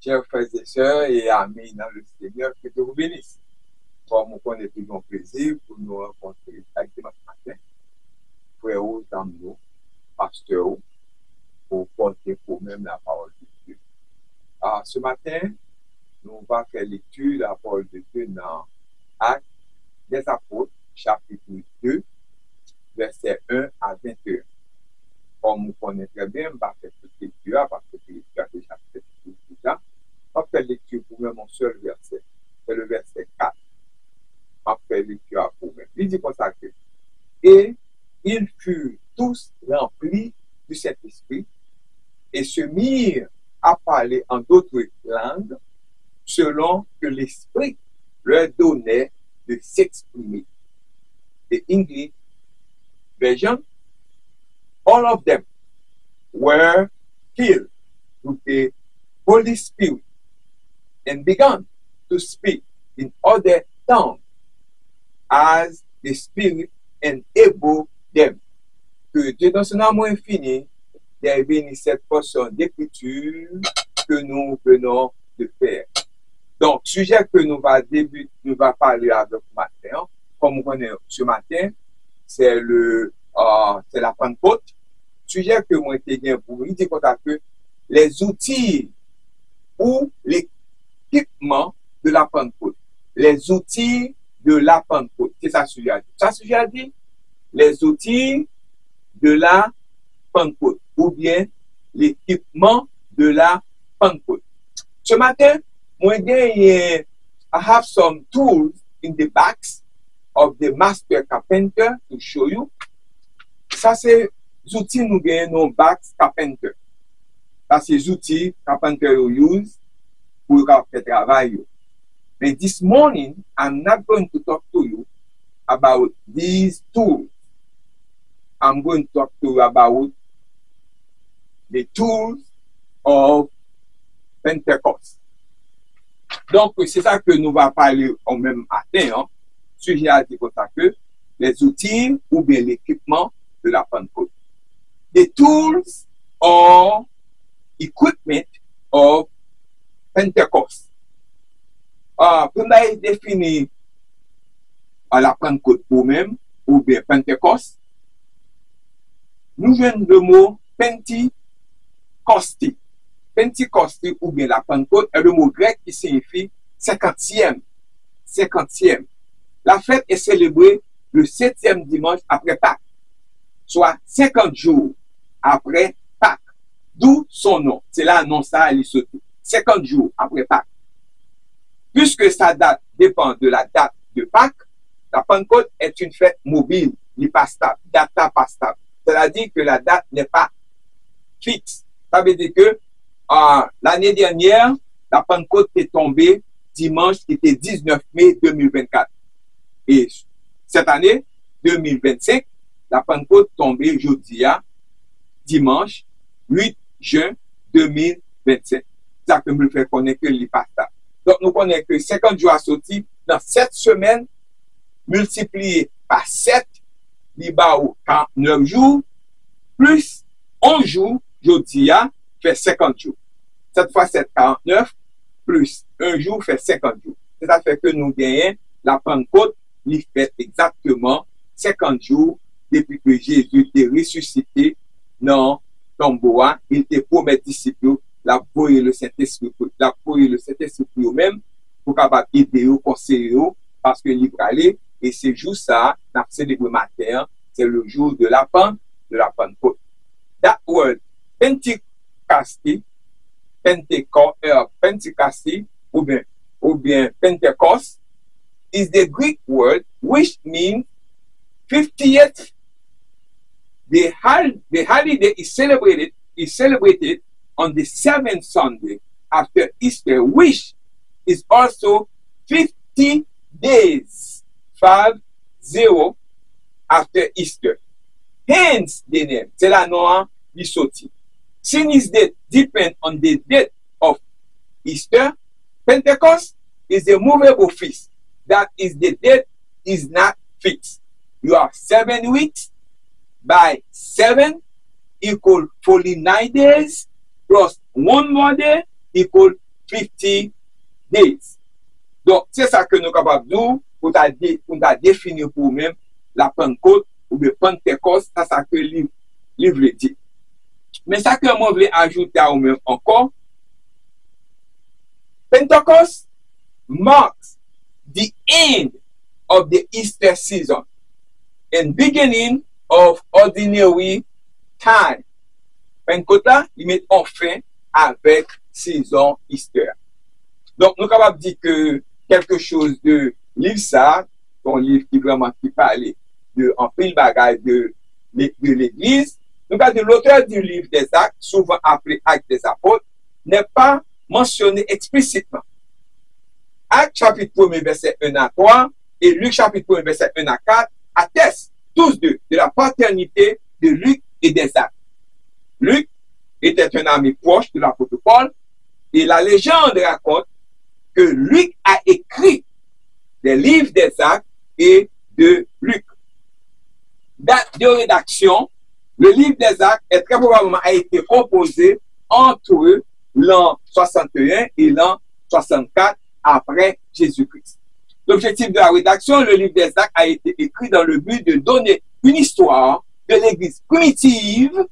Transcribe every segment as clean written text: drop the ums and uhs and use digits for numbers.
Chers frères et sœurs et amis dans le Seigneur, que Dieu vous bénisse. Comme on connaît tout mon plaisir pour nous rencontrer avec ce matin, frères ou amis, pasteurs, pour porter pour même la parole de Dieu. Alors, ce matin, nous allons faire lecture de la parole de Dieu dans Actes des Apôtres, chapitre 2, versets 1 à 21. Comme vous connaissez très bien, on va faire cette lecture parce que c'est déjà fait déjà. On va faire lecture pour même un seul verset. C'est le verset 4. On va faire lecture pour même. Il dit comme ça que et ils furent tous remplis du Saint-Esprit et se mirent à parler en d'autres langues selon que l'Esprit leur donnait de s'exprimer. The English version, all of them were filled with the Holy Spirit and began to speak in other tongues as the Spirit enabled them. Que Dieu dans son amour infini bénisse cette portion d'écriture que nous venons de faire. Donc, sujet que nous va parler avec ce matin, comme vous connaissez ce matin, c'est la Pentecôte. Sujet que moi j'ai bien pour vous, il dit que les outils ou l'équipement de la Pentecôte. Les outils de la Pentecôte. C'est ça sujet à dire. Ça sujet à dire les outils de la Pentecôte ou bien l'équipement de la Pentecôte. Ce matin, moi I have some tools in the backs of the master carpenter to show you. Ça c'est les outils nous gagnons dans back carpenter. Ça c'est les outils carpenter use pour faire travail. But this morning I'm not going to talk to you about these tools. I'm going to talk to you about the tools of Pentecost. Donc, c'est ça que nous allons parler au même matin. Sujet à dire que les outils ou bien l'équipement de la Pentecôte. The tools or equipment of Pentecost. Pour nous définir la Pentecôte pour même ou bien Pentecost, nous venons le mot Pentecosti. Pentecosti ou bien la Pentecôte est le mot grec qui signifie 50e. La fête est célébrée le 7e dimanche après Pâques, soit 50 jours après Pâques. D'où son nom. C'est là non ça, il se trouve. 50 jours après Pâques. Puisque sa date dépend de la date de Pâques, la Pentecôte est une fête mobile, n'est pas stable, data pas stable. C'est-à-dire que la date n'est pas fixe. Ça veut dire que l'année dernière, la Pentecôte est tombée dimanche qui était 19 mai 2024. Et cette année, 2025, la Pentecôte est tombée jeudi, dimanche 8 juin 2025. C'est ça que nous fait connaître que les pastas. Donc, nous connaissons que 50 jours à sortir dans 7 semaines, multiplié par 7, l'ibao 49 jours, plus 11 jours, jeudi, fait 50 jours. Cette fois, c'est 49, plus 1 jour fait 50 jours. Ça fait que nous gagnons la Pentecôte, il fait exactement 50 jours depuis que Jésus est ressuscité dans tombeau. Il te promet disciples, la voyer le Saint-Esprit, au même, pour capable aider au conseiller, parce que il va aller, et c'est jour ça, nous célébrons matin, c'est le jour de la Pentecôte. That word, Pentecosti, ou bien Pentecost, is the Greek word which means 50th. The holiday is celebrated on the 7th Sunday after Easter, which is also 50 days, 50 after Easter. Hence the name. C'est la nom du sorti. Since his date depends on the date of Easter, Pentecost is a movable feast. That is, the date is not fixed. You have 7 weeks by 7 equal 49 days plus 1 more day equal 50 days. Donc, c'est ça que nous sommes capables de dire pour définir pour nous-mêmes la Pentecôte ou le Pentecôte, ça, ça que le livre dit. Mais ça que moi, je voulais ajouter à vous-même encore, Pentecost marks the end of the Easter season and beginning of ordinary time. Pentecôte là, il met en fin avec saison Easter. Donc, nous sommes capables de dire que quelque chose de livre ça, ton livre qui vraiment qui parle de en pile bagage de l'Église, nous avons l'auteur du livre des Actes, souvent appelé Actes des Apôtres, n'est pas mentionné explicitement. Actes chapitre 1 verset 1 à 3 et Luc chapitre 1 verset 1 à 4 attestent tous deux de la paternité de Luc et des Actes. Luc était un ami proche de l'apôtre Paul et la légende raconte que Luc a écrit des livres des Actes et de Luc. Date de rédaction, le livre des Actes est très probablement a été composé entre l'an 61 et l'an 64 après Jésus-Christ. L'objectif de la rédaction, le livre des Actes a été écrit dans le but de donner une histoire de l'Église primitive.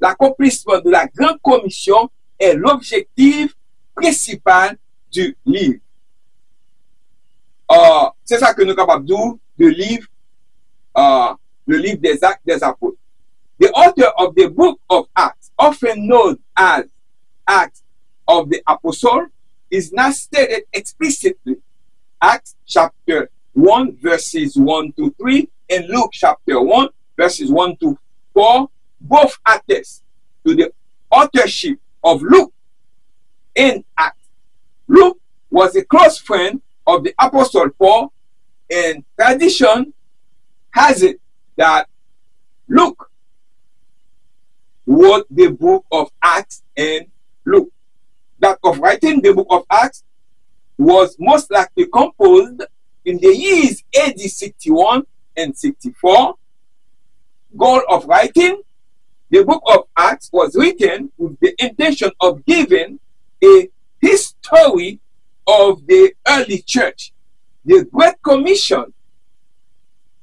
L'accomplissement de la Grande Commission est l'objectif principal du livre. C'est ça que nous sommes capables de dire, le livre des Actes des Apôtres. The author of the book of Acts, often known as Acts of the Apostle, is not stated explicitly. Acts chapter 1 verses 1 to 3 and Luke chapter 1 verses 1 to 4 both attest to the authorship of Luke in Acts. Luke was a close friend of the Apostle Paul, and tradition has it that Luke wrote the book of Acts and Luke. That of writing the book of Acts was most likely composed in the years AD 61 and 64. Goal of writing the book of Acts was written with the intention of giving a history of the early church. The Great Commission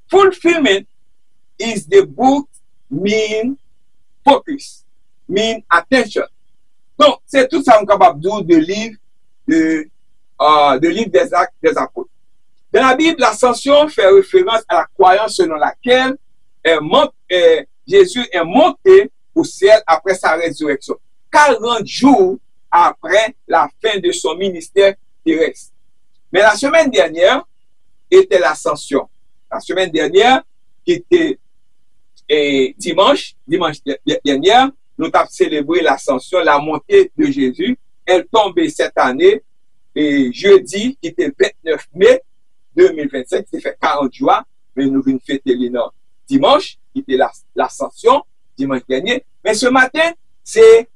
fulfillment is the book's main focus, main attention. Donc, c'est tout ça qu'on est capable de dire de livre des Actes des Apôtres. Dans la Bible, l'ascension fait référence à la croyance selon laquelle Jésus est monté au ciel après sa résurrection, 40 jours après la fin de son ministère terrestre. Mais la semaine dernière était l'ascension. La semaine dernière, qui était dimanche dernier, nous avons célébré l'ascension, la montée de Jésus. Elle tombait cette année, et jeudi, qui était 29 mai 2025, c'est fait 40 jours, mais nous venons fêter le dimanche, qui était l'ascension, dimanche dernier. Mais ce matin, c'est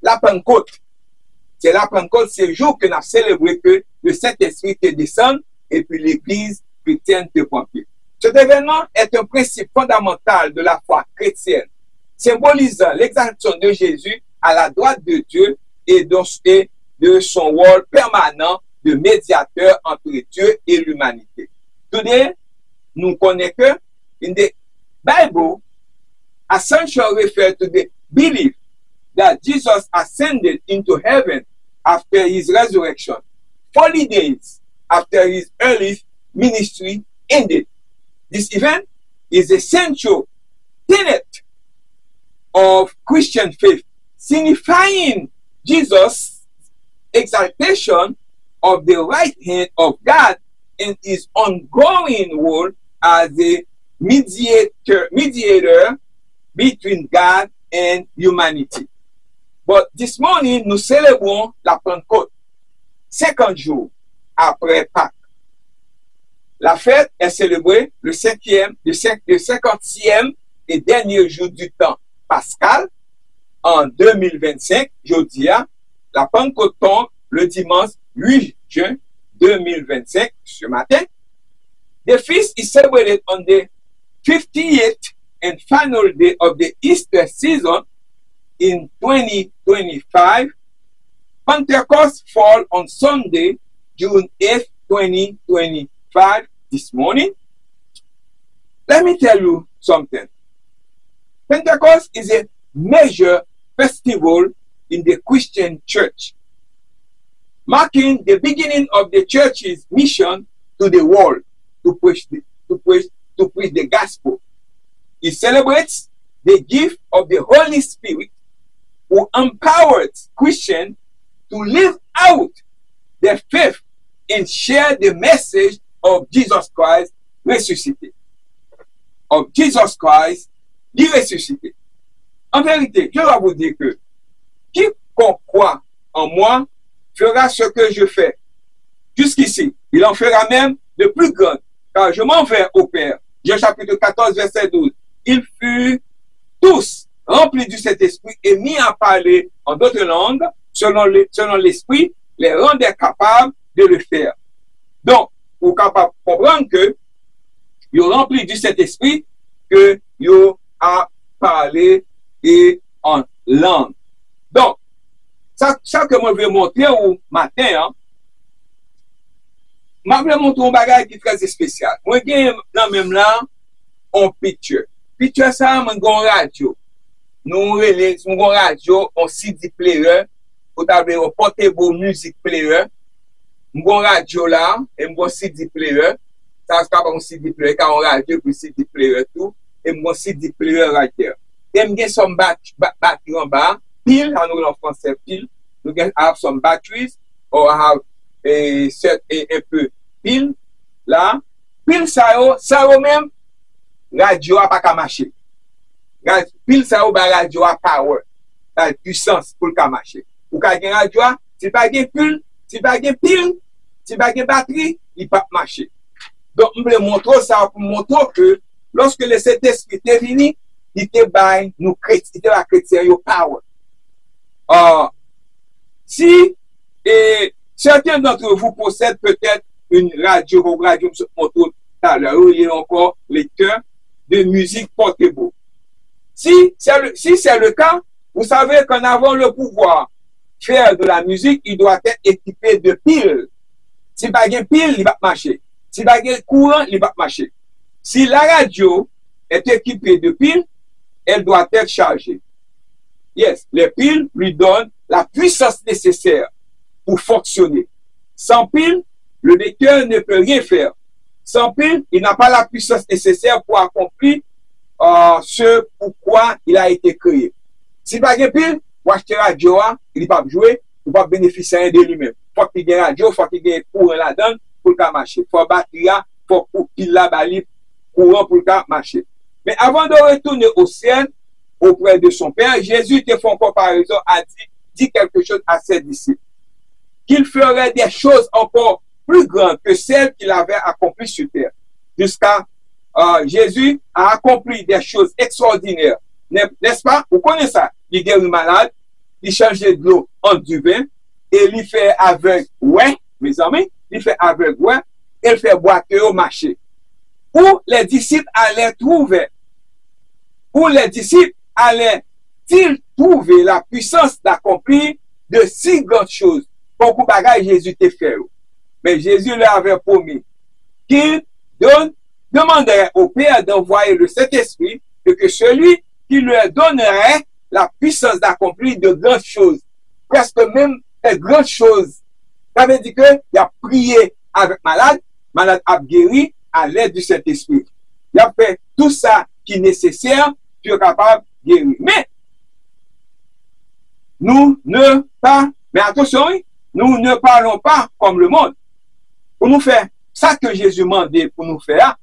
la Pentecôte. C'est la Pentecôte, c'est le jour que nous avons célébré que le Saint-Esprit te descend et puis l'Église chrétienne te prend pied. Cet événement est un principe fondamental de la foi chrétienne, symbolisant l'exaltation de Jésus à la droite de Dieu et de son rôle permanent de médiateur entre Dieu et l'humanité. Today, nous connaissons que in the Bible, ascension refers to the belief that Jesus ascended into heaven after his resurrection, 40 days after his early ministry ended. This event is a central tenet of Christian faith, signifying Jesus' exaltation of the right hand of God and his ongoing role as a mediator between God and humanity. But this morning, nous célébrons la Pentecôte, 50 jours après Pâques. La fête est célébrée le 50e et dernier jour du temps pascal en 2025, jeudi, la Pentecôte tombe le dimanche 8 juin 2025, ce matin. The feast is celebrated on the 58th and final day of the Easter season in 2025 Pentecost fall on Sunday, June 8th, 2025, this morning. Let me tell you something. Pentecost is a major festival in the Christian church, marking the beginning of the church's mission to the world to preach the gospel. It celebrates the gift of the Holy Spirit who empowers Christians to live out their faith and share the message of Jesus Christ ressuscité. Of Jesus Christ ressuscité. En vérité, je dois vous dire que quiconque croit en moi fera ce que je fais. Jusqu'ici, il en fera même de plus grand, car je m'en vais au Père. Jean chapitre 14, verset 12. Ils furent tous remplis du Saint-Esprit et mis à parler en d'autres langues, selon l'Esprit, les rendait capables de le faire. Donc, pour capable de comprendre que ils sont remplis du Saint-Esprit, que ils a parlé et en langue. Donc, ça que moi je vais montrer au matin, je vais montrer un bagage qui est très spécial. Moi, j'ai dans même là, un picture. Picture ça, mon radio. Nous avons un radio, un CD player, ou un portable music player. Mon radio là, et mon CD player. Ça, c'est pas un CD player, car un radio, puis CD player tout. Et mon CD player right there. Et j'ai some battery en bas, pile, en français pile. We can have some batteries, or have un peu pile. Là, pile ça même, radio a pas qu'à marcher. Pile ça radio a power, la puissance pour le marcher. Ou quand il radio, si pas de pile, si pas de pile, si pas de batterie, il pas marcher. Donc, je vais montrer ça pour montrer que lorsque le Saint-Esprit est venu, il était by nous chrétiens, il était la chrétien, il power. Si certains d'entre vous possèdent peut-être une radio ou radio sur mon tour tout à l'heure, il y a encore lecteur de musique portable. Si c'est le cas, vous savez qu'en avant le pouvoir faire de la musique, il doit être équipé de piles. Si pas de pile, il va marcher. Si pas de courant, il va marcher. Si la radio est équipée de piles, elle doit être chargée. Yes, les piles lui donnent la puissance nécessaire pour fonctionner. Sans pile, le lecteur ne peut rien faire. Sans pile, il n'a pas la puissance nécessaire pour accomplir ce pourquoi il a été créé. Si pas de pile, pour acheter radio, il ne peut pas jouer, il ne peut pas bénéficier de lui-même. Il faut qu'il y ait radio, il faut qu'il y ait courant là-dedans pour le marcher. Il faut batterie, il faut qu'il la balise courant pour le marcher. Mais avant de retourner au ciel, auprès de son Père, Jésus te fait en comparaison, a dit quelque chose à ses disciples. Qu'il ferait des choses encore plus grandes que celles qu'il avait accomplies sur terre. Jusqu'à Jésus a accompli des choses extraordinaires. N'est-ce pas? Vous connaissez ça? Il guérit malade, il change de l'eau en du vin, et il fait aveugle, ouais, mes amis, il fait aveugle, ouais, et il fait boire au marché. Où les disciples allaient trouver, où les disciples allaient-ils trouver la puissance d'accomplir de si grandes choses? Beaucoup de bagages Jésus t'a fait. Mais Jésus leur avait promis qu'il demanderait au Père d'envoyer le Saint-Esprit et que celui qui leur donnerait la puissance d'accomplir de grandes choses, presque même de grandes choses. Ça veut dire qu'il a prié avec malade a guéri à l'aide du Saint-Esprit. Il a fait tout ça qui est nécessaire pour être capable de guérir. Mais, mais attention, nous ne parlons pas comme le monde. Pour nous faire ça que Jésus m'a dit pour nous faire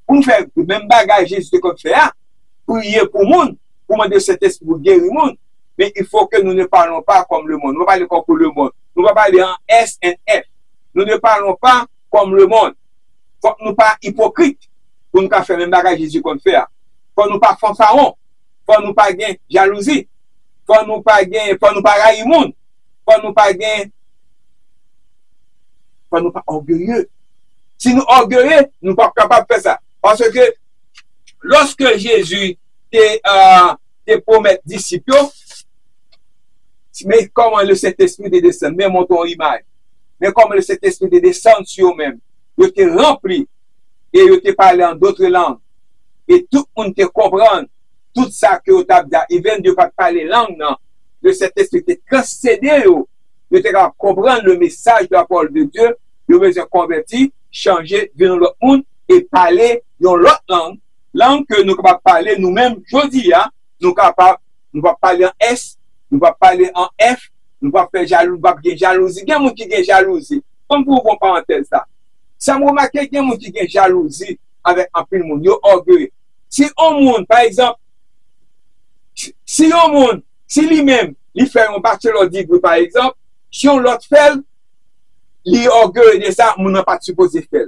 le même bagage Jésus comme faire, prier pour le monde, pour demander cet esprit pour guérir le monde. Mais il faut que nous ne parlons pas comme le monde. Nous ne parlons pas comme le monde. Nous ne parlons pas en SNF. Nous ne parlons pas comme le monde. Il faut que nous ne soyons pas hypocrites pour nous faire le même bagage Jésus comme faire. Il faut que nous ne soyons pas fanfarons. Il faut que nous ne pas gagner jalousie. Il faut que nous ne pas railler le monde. Il faut que nous ne pas gagner. Il faut que nous ne pas orgueilleux. Si nous orgueilleux, nous ne sommes pas capables de faire ça. Parce que lorsque Jésus te promet disciples, Mais comment le Saint-Esprit te descend, même en ton image. Mais comment le Saint-Esprit te descend sur eux-mêmes. Ils te rempli et ils te parlé en d'autres langues. Et tout le monde te comprend. Tout ça que tu as dit, ils viennent de pas parler langue, non. Le Saint-Esprit te concédé, de te comprendre le message de la parole de Dieu, de besoin convertir, changer, venir dans l'autre monde et parler dans l'autre langue. Langue que nous pouvons parler nous-mêmes, je dis, hein, nous pouvons parler en S, nous pouvons parler en F, nous pouvons faire jalousie, nous pouvons faire jalousie. Il y a des gens qui ont jalousie. Comme pour vous parenthèse ça. Ça m'a remarqué qu'il y a des gens qui ont jalousie avec un peu de monde, ils sont orgueilleux. Si un monde, par exemple, si un monde, si lui-même, il fait un bachelor degree, par exemple, si on l'autre fait, il est orgueilleux de ça, on n'a pas supposé faire.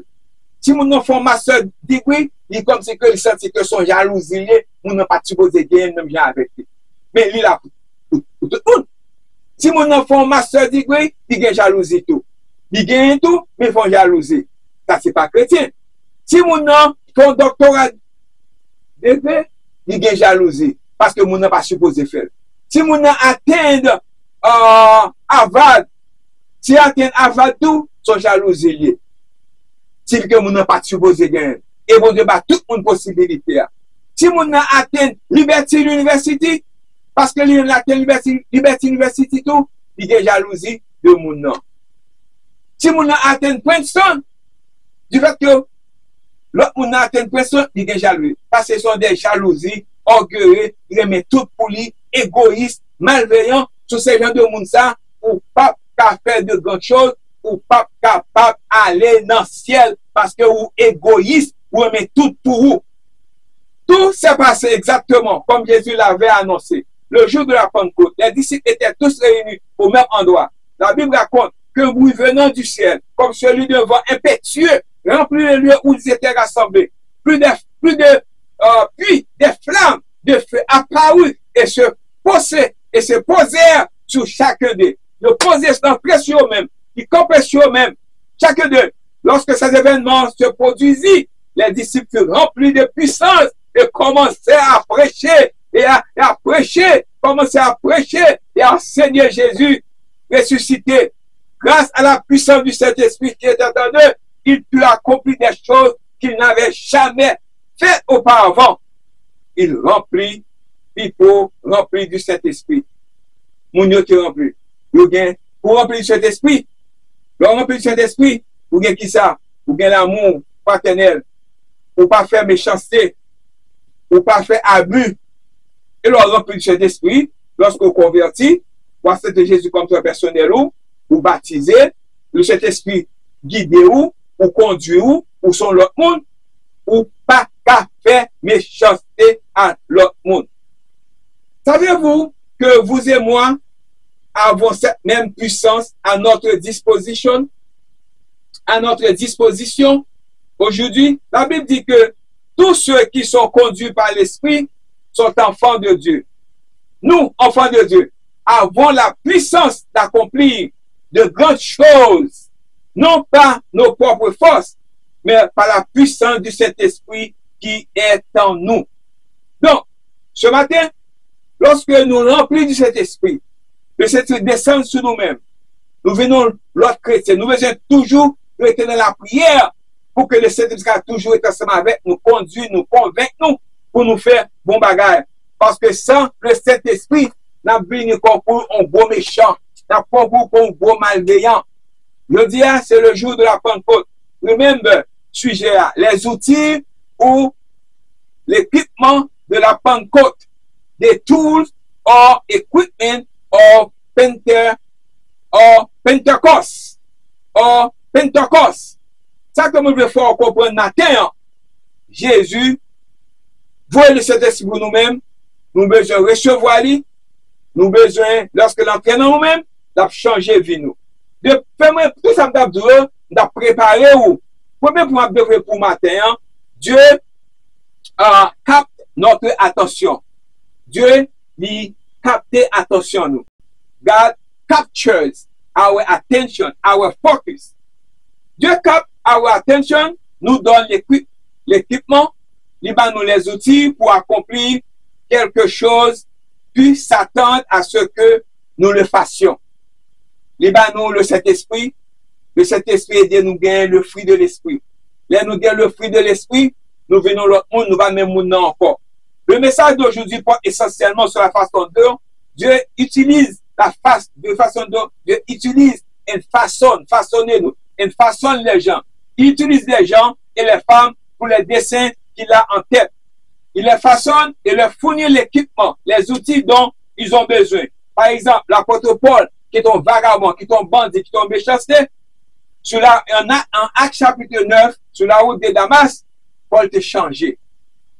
Si on fait un master degree, il est comme si il sentit que son jalousie, on n'a pas supposé gagner même gens avec lui. Mais il a tout le monde. Si on fait un master degree, il gagne jalousie tout. Il gagne tout, mais il fait jalousie. Ça, c'est pas chrétien. Si on fait un doctorat degré, il gagne jalousie. Parce que on n'a pas supposé faire. Si on atteint Harvard, si on atteint Harvard tout, son jalousie lié. Si on n'a pas supposé gagner. Et vous débat toute une possibilité. Si on atteint Liberty University, parce que l'on atteint Liberty University tout, il y a jalousie de mon nom. Si on atteint Princeton, du fait que l'autre on atteint Princeton, il y a jalousie. Parce que ce sont des jalousies orgueilleux, il remet tout pour lui, égoïste, malveillant, tous ces gens de monde ça, ou pas capable faire de grandes choses, ou pas capable d'aller dans le ciel, parce que vous égoïste, vous remet tout pour vous. Tout s'est passé exactement comme Jésus l'avait annoncé. Le jour de la Pentecôte, les disciples étaient tous réunis au même endroit. La Bible raconte que bruit venant du ciel, comme celui d'un vent impétueux, remplit le lieu où ils étaient rassemblés. Puis des flammes de feu apparurent et se posèrent sur chacun d'eux. Le poser sur eux-mêmes, ils campaient sur eux-mêmes, chacun d'eux. Lorsque ces événements se produisit, les disciples furent remplis de puissance et commençaient à prêcher et à prêcher, commençaient à prêcher et à enseigner Jésus ressuscité. Grâce à la puissance du Saint-Esprit qui était en eux, il put accomplir des choses qu'il n'avait jamais fait auparavant. Il remplit, people rempli du Saint-Esprit. Moun yo qui rempli. Pour remplir du Saint-Esprit, le rempli du Saint-Esprit, vous avez qui ça? Vous avez l'amour paternel. Ou pas faire méchanceté. Ou pas faire abus. Et le rempli du Saint-Esprit, lorsque vous convertissez, vous acceptez Jésus comme toi personnel ou baptisez, le Saint-Esprit guide ou conduit ou son l'autre monde, ou pas qu'à faire méchanceté à l'autre monde. Savez-vous que vous et moi avons cette même puissance à notre disposition? À notre disposition aujourd'hui, la Bible dit que tous ceux qui sont conduits par l'Esprit sont enfants de Dieu. Nous, enfants de Dieu, avons la puissance d'accomplir de grandes choses, non pas nos propres forces, mais par la puissance du Saint-Esprit qui est en nous. Donc, ce matin, lorsque nous remplissons du Saint-Esprit, le Saint-Esprit descend sur nous-mêmes. Nous venons l'autre chrétien. Nous devons toujours être dans la prière pour que le Saint-Esprit toujours être ensemble avec nous, conduire, nous convaincre nous pour nous faire bon bagage. Parce que sans le Saint-Esprit, nous venons pour un beau méchant, nous venons pour un beau malveillant. Je dis, c'est le jour de la Pentecôte. Remember, sujet, les outils ou l'équipement de la Pentecôte. The tools or equipment of Pentecost. Ça que nous devons faire comprendre matin, Jésus, voyez le Saint-Esprit pour nous-mêmes, nous besoin recevoir lui, nous besoin, lorsque l'entraîne en nous-mêmes, d'ap changer vie nous. De faire tout ça, d'ap préparer ou, premier point pour matin, Dieu capte notre attention. Dieu lui capte attention nous. God captures our attention, our focus. Dieu capte our attention, nous donne l'équipement, il nous les outils pour accomplir quelque chose, puis s'attendre à ce que nous le fassions. Les nous le Saint-Esprit aide nous gagner le fruit de l'Esprit. Là, nous gagnons le fruit de l'Esprit, nous venons l'autre monde, nous va même monde encore. Le message d'aujourd'hui porte essentiellement sur la façon dont Dieu utilise Dieu utilise une façon, façonner-nous, une façonne les gens. Il utilise les gens et les femmes pour les desseins qu'il a en tête. Il les façonne et leur fournit l'équipement, les outils dont ils ont besoin. Par exemple, l'apôtre Paul, qui est un vagabond, qui est un bandit, qui est un méchanceté, en Actes chapitre 9, sur la route de Damas, Paul t'a changé.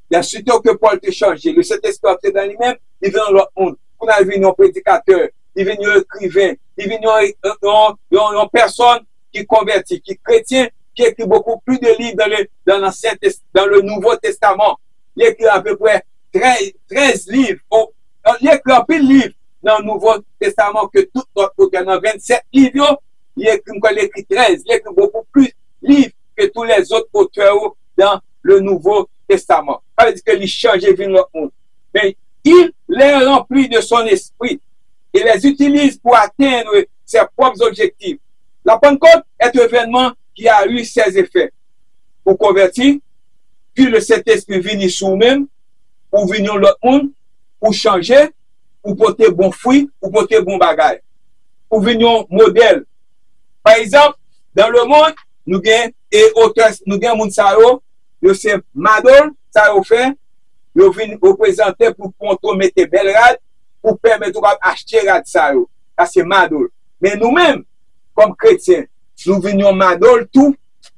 Bien sûr que Paul t'a changé. Le Saint-Esprit est dans lui-même, il vient dans l'autre monde. On a vu nos prédicateurs, il vient nos écrivains, il vient nos personnes qui convertit, qui chrétiens, qui écrit beaucoup plus de livres dans le Nouveau Testament. Il écrit à peu près 13 livres. Il écrit un peu de livres dans le Nouveau Testament que tout notre auteur. Dans 27 livres, il écrit 13. Il écrit beaucoup plus de livres que tous les autres auteurs dans le Nouveau Testament. Ça veut dire qu'il change et vient dans le monde. Mais il les remplit de son esprit. Il les utilise pour atteindre ses propres objectifs. La Pentecôte est un événement qui a eu ses effets. Pour convertir, puis le Saint-Esprit vient sur nous-mêmes, pour venir l'autre monde, pour changer, pour porter bon fruit, pour porter bon bagage. Pour venir modèle. Par exemple, dans le monde, nous avons et auteurs, nous avons moun sa yo, c'est Madol, ça yo fait, yo vient représenter pour contrôler mettre belle rad, pour permettre d'acheter rad ça yo. Ça c'est Madol. Mais nous-mêmes, comme chrétiens, nous venons Madol tout,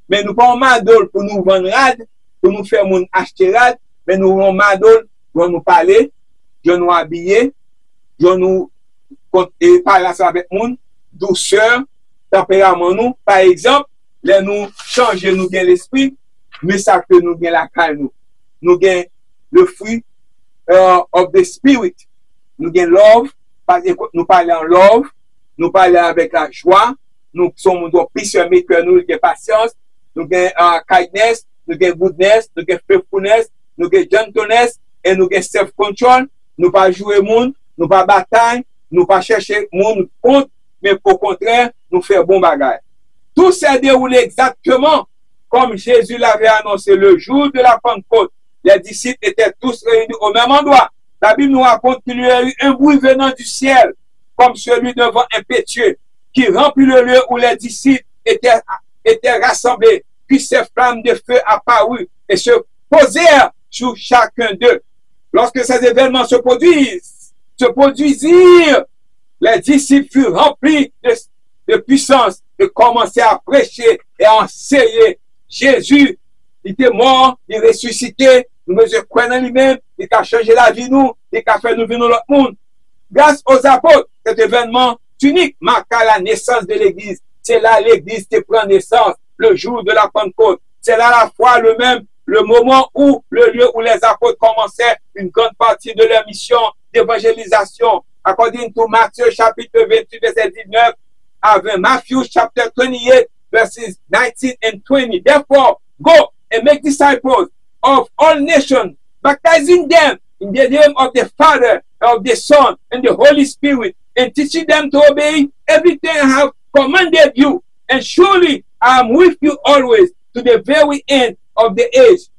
mais nous pas Madol pour nous vendre rad, pour nous faire moun acheter rad, mais nous venons Madol pour nous parler, pour nous habiller, pour nous parler avec moun, douceur, tempérament nous, par exemple, là nous changer nous gain l'esprit, mais ça que nous gain la caille nous gain le fruit of the spirit, nous gain love, parce que nous parlons en love, nous parlons avec la joie, nous sommes patients que nous gain patience, nous gain kindness, nous gain goodness, nous gain faithfulness, nous gain gentleness et nous gain self control, nous pas jouer monde, nous pas bataille, nous pas chercher monde contre, mais au contraire, nous faire bon bagage. Tout s'est déroulé exactement comme Jésus l'avait annoncé le jour de la Pentecôte. Les disciples étaient tous réunis au même endroit. La Bible nous raconte qu'il y a eu un bruit venant du ciel, comme celui d'un vent impétueux, qui remplit le lieu où les disciples étaient rassemblés. Puis ces flammes de feu apparurent et se posèrent sur chacun d'eux. Lorsque ces événements se produisirent, les disciples furent remplis de puissance et commençaient à prêcher et à enseigner. Jésus, il était mort, il est ressuscité, nous nous croyons en lui-même, il a changé la vie nous, il a fait nous venir dans l'autre monde. Grâce aux apôtres, cet événement unique marqua la naissance de l'Église. C'est là l'Église qui prend naissance, le jour de la Pentecôte. C'est là la fois le moment où, le lieu où les apôtres commençaient une grande partie de leur mission d'évangélisation. According to Matthew chapitre 28 verset 19, avec Matthew chapter 28 verses 19 and 20. Therefore, go and make disciples of all nations, baptizing them in the name of the Father, of the Son, and the Holy Spirit, and teaching them to obey everything I have commanded you. And surely I am with you always to the very end of the age.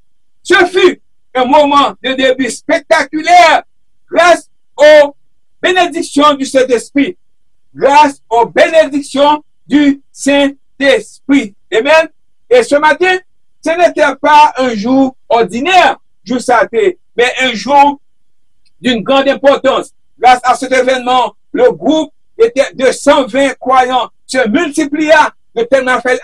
Ce fut un moment de début spectaculaire grâce aux bénédictions du Saint-Esprit. Grâce aux bénédictions du Saint-Esprit. Amen. Et ce matin, ce n'était pas un jour ordinaire, jour sacré, mais un jour d'une grande importance. Grâce à cet événement, le groupe était de 120 croyants se multiplia de tellement fait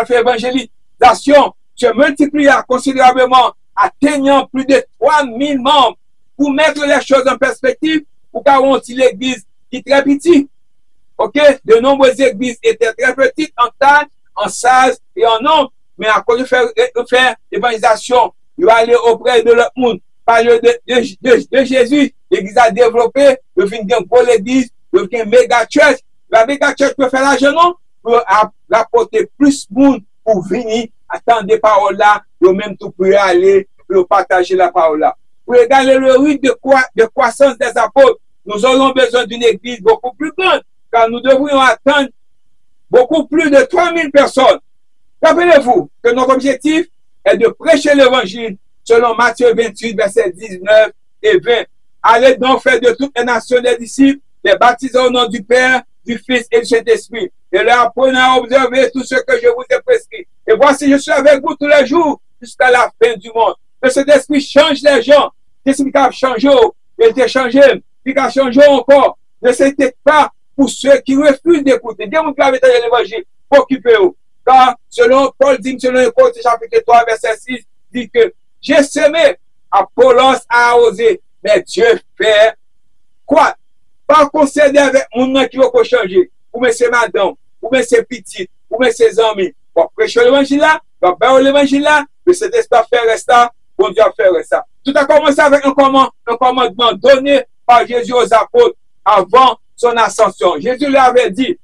évangélisation, se multiplia considérablement, atteignant plus de 3000 membres. Pour mettre les choses en perspective, pour garantir l'église qui est très petite. Ok? De nombreuses églises étaient très petites en taille, en size et en nombre, mais à cause de faire l'évangélisation, il va aller auprès de l'autre monde. Parler de Jésus, l'église a développé, il vient d'une grosse église, il vient une méga church. La méga church peut faire l'argent, non? Pour apporter plus de monde pour venir attendre des paroles là, et même tout pour aller, pour partager la parole là. Pour regarder le rythme de croissance des apôtres, nous aurons besoin d'une église beaucoup plus grande, car nous devrions atteindre beaucoup plus de 3000 personnes. Rappelez-vous que notre objectif est de prêcher l'évangile selon Matthieu 28, versets 19 et 20. Allez donc faire de toutes les nations des disciples, les baptiser au nom du Père, du Fils et du Saint-Esprit, et leur apprenez à observer tout ce que je vous ai prescrit. Et voici, je suis avec vous tous les jours jusqu'à la fin du monde. Que cet esprit change les gens. Qu'est-ce qui a changé? Il a changé. Il a changé encore. Ne s'inquiétez pas pour ceux qui refusent d'écouter. Dieu vous avez l'évangile. Occupez-vous. Car selon Paul dit, selon Corinthiens chapitre 3, verset 6, dit que j'ai semé, Apollos a arrosé, mais Dieu fait quoi? Pas concéder avec mon nom qui va changer. Ou mais c'est madame, ou mais c'est petite, ou mais c'est amis. Pour prêcher l'évangile là, pour faire l'évangile là, le Saint-Esprit fait ça, bon Dieu a fait ça. Tout a commencé avec un commandement donné par Jésus aux apôtres avant son ascension. Jésus leur avait dit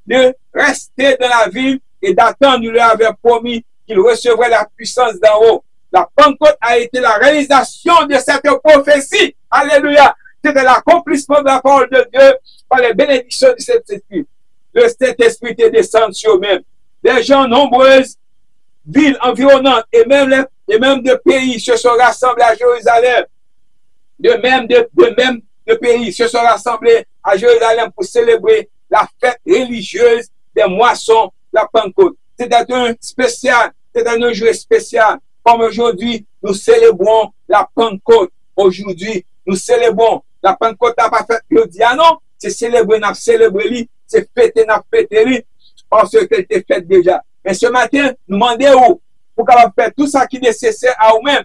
de rester dans la ville et d'attendre, il leur avait promis qu'il recevrait la puissance d'en haut. La Pentecôte a été la réalisation de cette prophétie. Alléluia. C'était l'accomplissement de la parole de Dieu par les bénédictions du Saint-Esprit. Le Saint-Esprit était descendu sur eux-mêmes. Des gens nombreuses, villes environnantes et même de pays se sont rassemblés à Jérusalem. De pays se sont rassemblés à Jérusalem pour célébrer la fête religieuse des moissons de la Pentecôte. C'était un jour spécial. Comme aujourd'hui, nous célébrons la Pentecôte. Aujourd'hui, nous célébrons la Pentecôte n'a pas fait le dia, non? C'est célébrer, n'a célébré, c'est fêter, n'a fêté, parce qu'elle était faite déjà. Mais ce matin, nous demandons pour qu'on fasse tout ça qui est nécessaire à nous-mêmes.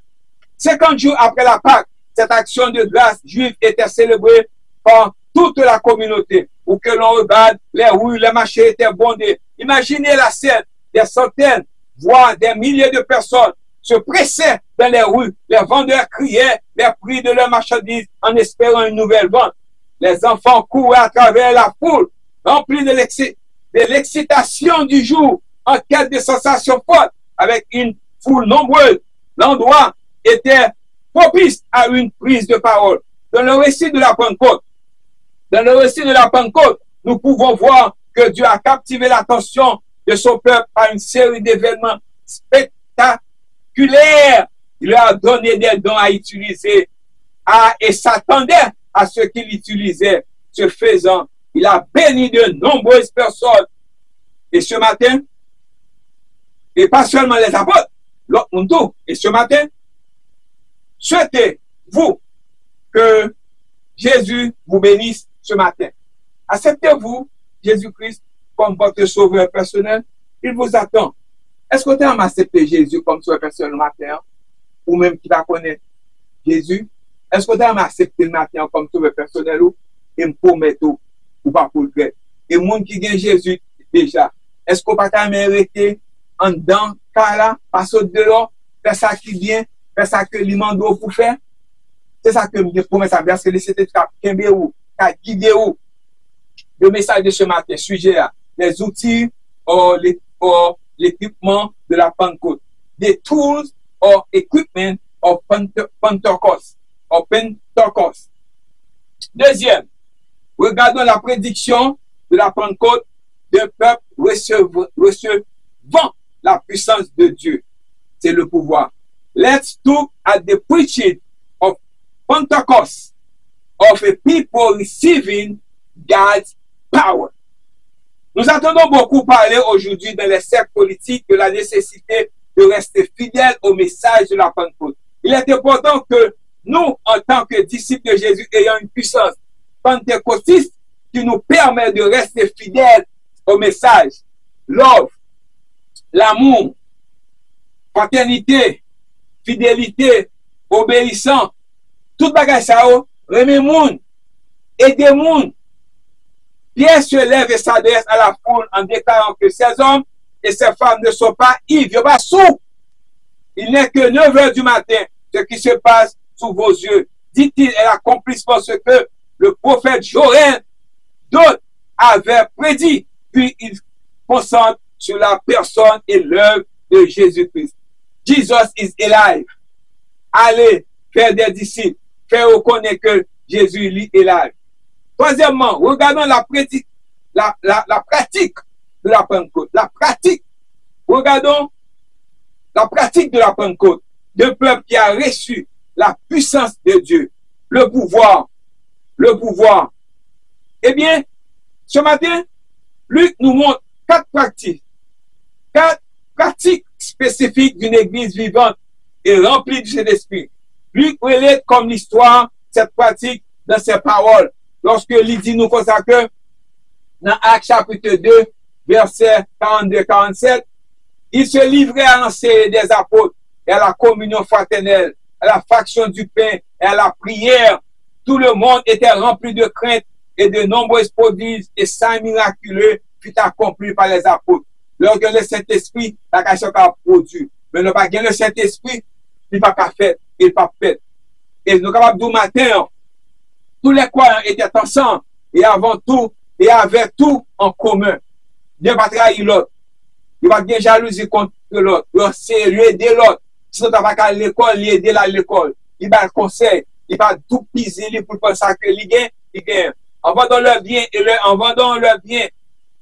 50 jours après la Pâque, cette action de grâce juive était célébrée par toute la communauté. Pour que l'on regarde, les rues, les marchés étaient bondés. Imaginez la scène, des centaines, voire des milliers de personnes se pressaient dans les rues. Les vendeurs criaient les prix de leurs marchandises en espérant une nouvelle vente. Les enfants couraient à travers la foule, remplis de l'excitation du jour, en quête de sensations fortes, avec une foule nombreuse. L'endroit était propice à une prise de parole. Dans le récit de la Pentecôte, nous pouvons voir que Dieu a captivé l'attention de son peuple par une série d'événements spectaculaires. Il leur a donné des dons à utiliser et s'attendait à ce qu'il utilisait. Ce faisant, il a béni de nombreuses personnes. Et ce matin, et pas seulement les apôtres, l'autre monde tout. Et ce matin, souhaitez-vous que Jésus vous bénisse ce matin. Acceptez-vous Jésus-Christ comme votre sauveur personnel? Il vous attend. Est-ce que vous avez accepté Jésus comme sauveur personnel le matin? Ou même qui va connaître Jésus? Est-ce que vous avez accepté le matin comme sauveur personnel ou me promet tout ou pas pour le faire? Et monde qui gagne Jésus déjà, est-ce que vous n'avez pas arrêté en dedans, car là, passer de l'eau, faire ça qui vient, faire ça que l'imande pour faire? C'est ça que je promets ça, parce que le certificat Kembe ou, guidé ou. Le message de ce matin, sujet à les outils ou l'équipement de la Pentecôte. The tools or equipment of Pentecost. Deuxième, regardons la prédiction de la Pentecôte d'un peuple recevant la puissance de Dieu. C'est le pouvoir. Let's look at the preaching of Pentecost, of a people receiving God's power. Nous entendons beaucoup parler aujourd'hui dans les cercles politiques de la nécessité de rester fidèle au message de la Pentecôte. Il est important que nous, en tant que disciples de Jésus, ayons une puissance pentecôtiste qui nous permet de rester fidèles au message. Love, l'amour, fraternité, fidélité, obéissance, tout bagage ça, remet moun, aider moun. Pierre se lève et s'adresse à la foule en déclarant que ces hommes et ces femmes ne sont pas ivres, pas sous. Il n'est que 9 heures du matin. Ce qui se passe sous vos yeux, dit-il, est l'accomplissement de ce que le prophète Joël, d'autres avaient prédit. Puis il concentre sur la personne et l'œuvre de Jésus-Christ. Jesus is alive. Allez faire des disciples, faire reconnaître que Jésus est alive. Troisièmement, regardons la pratique, la pratique de la Pentecôte. La pratique. Regardons la pratique de la Pentecôte. D'un peuple qui a reçu la puissance de Dieu, le pouvoir. Eh bien, ce matin, Luc nous montre 4 pratiques spécifiques d'une église vivante et remplie du Saint-Esprit. Luc relève comme l'histoire cette pratique dans ses paroles. Lorsque il dit nous comme ça que dans Actes chapitre 2, verset 42-47, il se livrait à l'enseignement des apôtres et à la communion fraternelle, à la fraction du pain et à la prière. Tout le monde était rempli de crainte et de nombreuses prodiges et signes miraculeux furent accomplis par les apôtres. Lorsque le Saint-Esprit, la question qu'a produit. Mais nous pas le Saint-Esprit, il pas fait, il pas fait. Et nous capables du matin, tous les croyants étaient ensemble et avant tout, et avaient tout en commun. Dieu va trahir l'autre. Il va bien jalousie contre l'autre. C'est lui aider l'autre. Sinon, tu vas à l'école, il aider à l'école. Il va le conseil. Il va tout piser pour penser que il gagne. En vendant leur bien,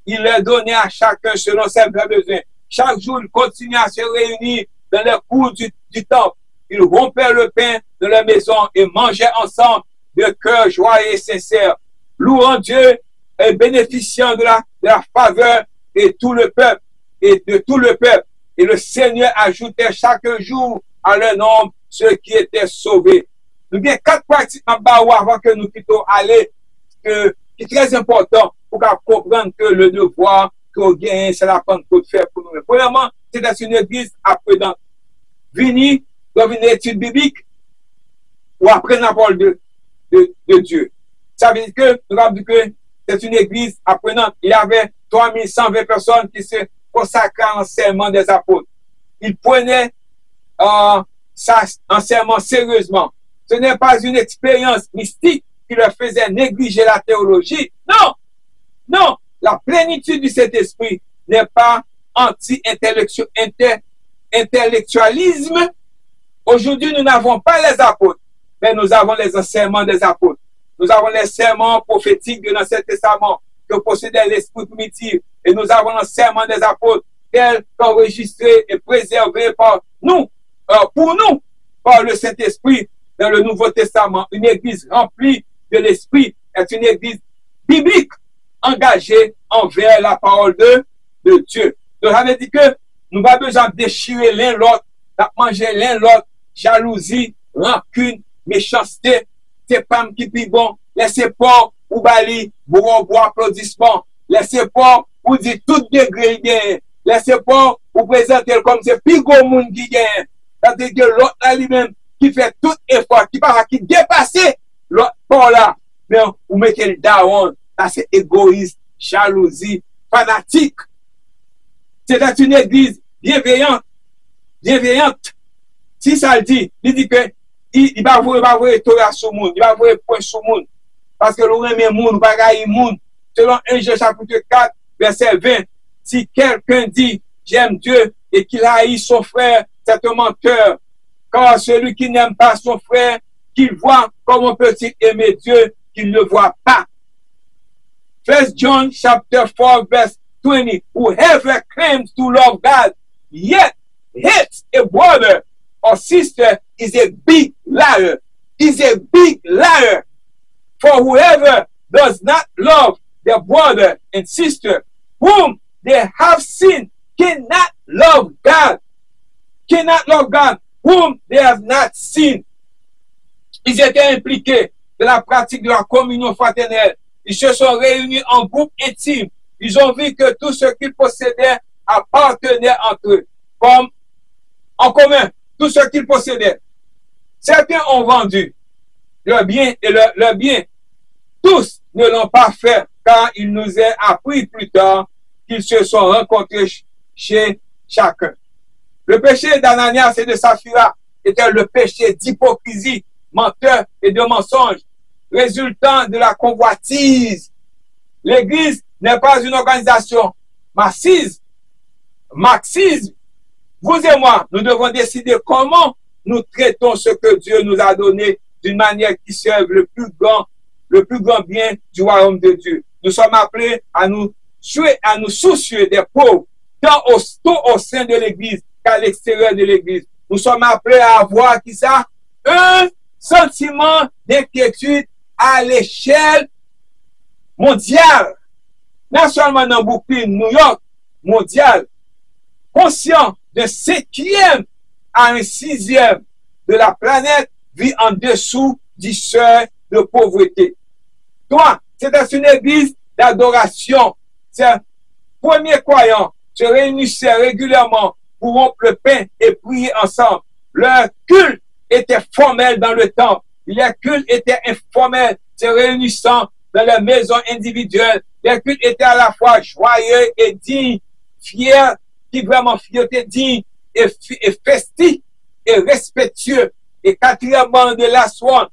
il leur donnait à chacun selon ses besoins. Chaque jour, il continue à se réunir dans les cours du temple. Ils rompaient le pain de leur maison et mangeaient ensemble de cœur joyeux et sincère, louant Dieu et bénéficiant de la faveur de tout le peuple. Et le Seigneur ajoutait chaque jour à leur nombre ceux qui étaient sauvés. Nous avons 4 pratiques avant que nous quittons aller, qui est très important pour comprendre que le devoir qu'on gagne, c'est la Pentecôte faire pour nous. Premièrement, c'est dans une église apprenante. Venir dans une étude biblique ou apprendre la parole de Dieu. Ça veut dire que nous avons dit que c'est une église apprenante. Il y avait 3120 personnes qui se consacraient à l'enseignement des apôtres. Ils prenaient ça enseignement sérieusement. Ce n'est pas une expérience mystique qui leur faisait négliger la théologie. Non, la plénitude du Saint-Esprit n'est pas anti-intellectualisme. Aujourd'hui, nous n'avons pas les apôtres, mais nous avons les enseignements des apôtres. Nous avons les sermons prophétiques de l'Ancien Testament que possédait l'Esprit primitif. Et nous avons l'enseignement des apôtres tels qu'enregistrés et préservés par nous, pour nous, par le Saint-Esprit dans le Nouveau Testament. Une église remplie de l'Esprit est une église biblique engagée envers la parole de Dieu. Donc, ça veut dire que nous n'avons pas besoin de déchirer l'un l'autre, de manger l'un l'autre, jalousie, rancune, méchanceté, c'est pas qui plus bon, laissez pas ou bali, boire applaudissement, laissez pas ou dire tout degré gagne, laissez pas ou présenter comme c'est plus gros monde qui gagne. C'est-à-dire que l'autre là lui-même qui fait tout effort, qui dépasse l'autre par là, mais ou mettez le down, là c'est égoïste, jalousie, fanatique. C'est dans une église bienveillante. Si ça le dit, il dit que il va voir Torah sur le monde, il va voir point sur le monde. Parce que l'on aime le monde, bagaille monde. Selon 1 Jean chapitre 4, verset 20, si quelqu'un dit j'aime Dieu et qu'il haït son frère, c'est un menteur. Car celui qui n'aime pas son frère, qu'il voit, comment peut-il aimer Dieu qu'il ne voit pas? 1 John chapter 4, verse 20, whoever claims to love God, yet hates a brother or sister is a big liar. Is a big liar. For whoever does not love their brother and sister whom they have seen cannot love God. Cannot love God whom they have not seen. Ils étaient impliqués dans la pratique de la communion fraternelle. Ils se sont réunis en groupe intime. Ils ont vu que tout ce qu'ils possédaient appartenait entre eux. Comme en commun, tout ce qu'ils possédaient. Certains ont vendu leur bien et leur bien. Tous ne l'ont pas fait, car il nous est appris plus tard qu'ils se sont rencontrés chez chacun. Le péché d'Ananias et de Saphira était le péché d'hypocrisie, menteur et de mensonge, résultant de la convoitise. L'Église n'est pas une organisation marxiste. Vous et moi, nous devons décider comment nous traitons ce que Dieu nous a donné d'une manière qui serve le plus grand le plus grand bien du royaume de Dieu. Nous sommes appelés à nous soucier des pauvres, tant au sein de l'Église qu'à l'extérieur de l'Église. Nous sommes appelés à avoir qui ça? Un sentiment d'inquiétude à l'échelle mondiale. Non seulement dans Brooklyn, New York, mondial. Conscient d'un 5e à un 6e de la planète vit en dessous du seuil de pauvreté. Toi, c'est une église d'adoration. C'est un premier croyant se réunissait régulièrement pour rompre le pain et prier ensemble. Leur culte était formel dans le temple. Les cultes étaient informels, se réunissant dans les maisons individuelles. Les cultes étaient à la fois joyeux et dignes, fiers, qui vraiment fierté digne et festif et respectueux. Et quatrièmement de la soirée,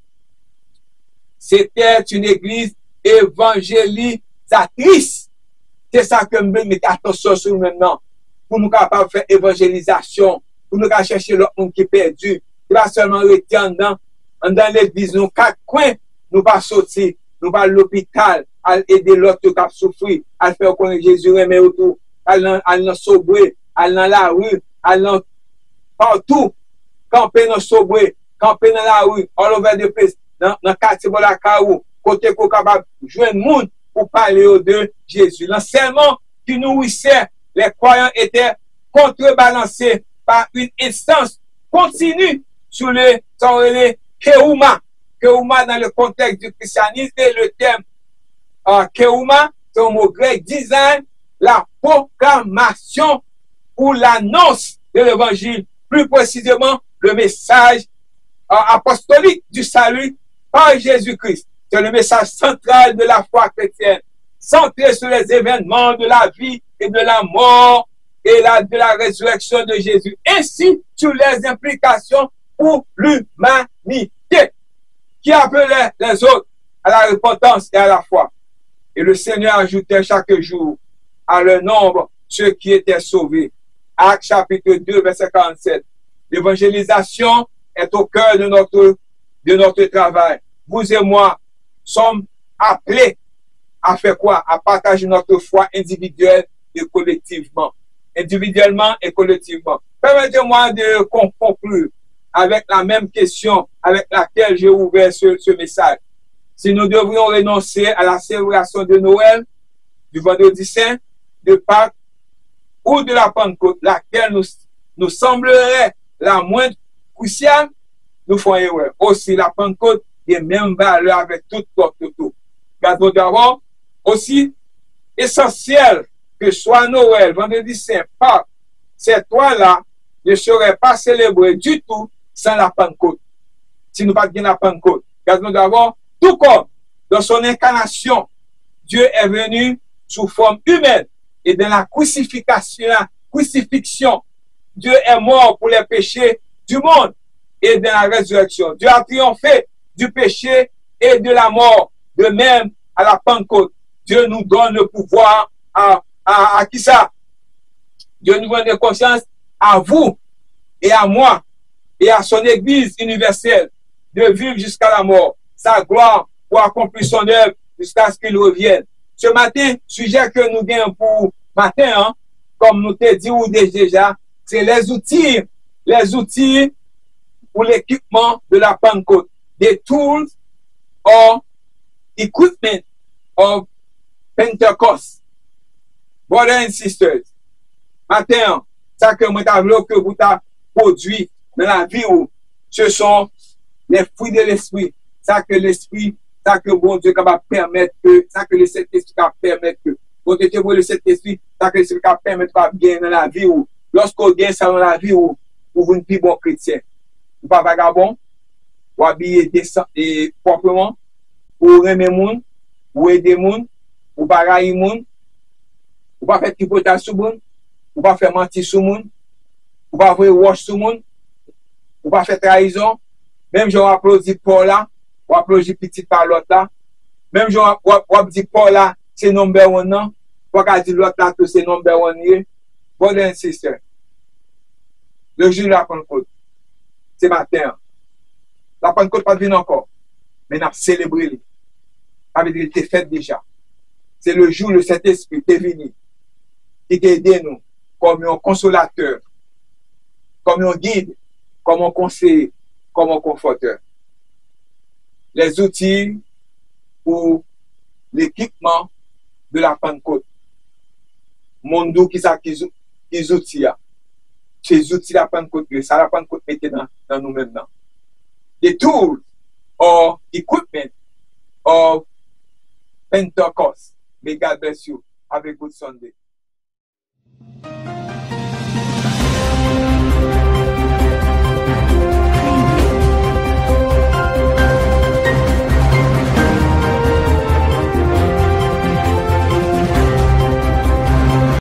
c'était une église évangélisatrice. C'est ça que je mets attention sur maintenant. Pour nous capables de faire évangélisation, pour nous chercher le monde qui est perdu. Il va seulement rester dans l'église, nous, quatre coins, nous pas sortir, nous pas à l'hôpital, à aider l'autre qui a souffert, à faire connaître Jésus, mais autour, à l'en sobrer, à dans la rue, à partout, camper dans sobrer, camper dans la rue, all over the place, dans le quartier de la Kaou, côté qu'on est capable de joindre le monde pour parler de Jésus. L'enseignement qui nourrissait les croyants était contrebalancé par une instance continue sur les Keouma. Keouma dans le contexte du christianisme et le terme Keouma, c'est un mot grec disant la proclamation ou l'annonce de l'évangile, plus précisément le message apostolique du salut par Jésus-Christ. C'est le message central de la foi chrétienne, centré sur les événements de la vie et de la mort et de la résurrection de Jésus, ainsi sur les implications pour l'humanité, qui appelait les autres à la repentance et à la foi. Et le Seigneur ajoutait chaque jour à leur nombre ceux qui étaient sauvés. Actes chapitre 2, verset 47. L'évangélisation est au cœur de notre travail. Vous et moi sommes appelés à faire quoi? À partager notre foi individuelle et collectivement. Individuellement et collectivement. Permettez-moi de conclure avec la même question avec laquelle j'ai ouvert ce message. Si nous devrions renoncer à la célébration de Noël, du vendredi saint, de Pâques ou de la Pentecôte, laquelle nous semblerait la moins cruciale, nous ferons erreur. Aussi, la Pentecôte des mêmes valeurs avec toute tout. Gardons d'abord, aussi essentiel que soit Noël, vendredi saint, Pâques, ces trois-là ne seraient pas célébrés du tout sans la Pentecôte. Si nous ne parlons pas de la Pentecôte, gardons d'abord, tout comme dans son incarnation, Dieu est venu sous forme humaine et dans la crucifixion, Dieu est mort pour les péchés du monde et dans la résurrection. Dieu a triomphé du péché et de la mort. De même, à la Pentecôte, Dieu nous donne le pouvoir à qui ça? Dieu nous donne conscience à vous et à moi et à son Église universelle de vivre jusqu'à la mort, sa gloire pour accomplir son œuvre jusqu'à ce qu'il revienne. Ce matin, sujet que nous gagnons pour matin, comme nous te dit ou déjà, c'est les outils pour l'équipement de la Pentecôte. The tools or equipment of Pentecost. Brothers and sisters, matin, ça que moi t'avais que vous t'avez produit dans la vie, ce sont les fruits de l'esprit. Ça que l'esprit, ça que bon Dieu capable permettre que, ça que le Saint-Esprit capable permettre que, bon Dieu te le Saint-Esprit, ça que l'esprit capable permettre de bien dans la vie, lorsqu'on gagne ça dans la vie, pour vous ne plus bon chrétien. Ou pas vagabond, ou habiller et proprement, ou aimer moun, ou aider moun, ou pas railler moun, ou pas faire tripotage sur moun, ou pas faire mentir sur moun, ou pas faire wash sur moun, ou pas faire trahison. Même je applaudis Paul là, ou applaudis petit par l'autre là. Même je applaudis Paul là, c'est number one non. Ou pas dire l'autre là que c'est number one here. Brothers and sisters, le jour de la Pentecôte, c'est matin. La Pentecôte pas venir encore, mais nous célébrons. Ça veut dire qu'il était fait déjà. C'est le jour où le Saint-Esprit est venu, qui t'a aidé nous, comme un consolateur, comme un guide, comme un conseiller, comme un conforteur. Les outils pour l'équipement de la Pentecôte. Mondou qui ça qui outils. Ces outils la Pentecôte, ça la Pentecôte mettait dans nous maintenant. The tools or equipment of Pentecost. May God bless you. Have a good Sunday.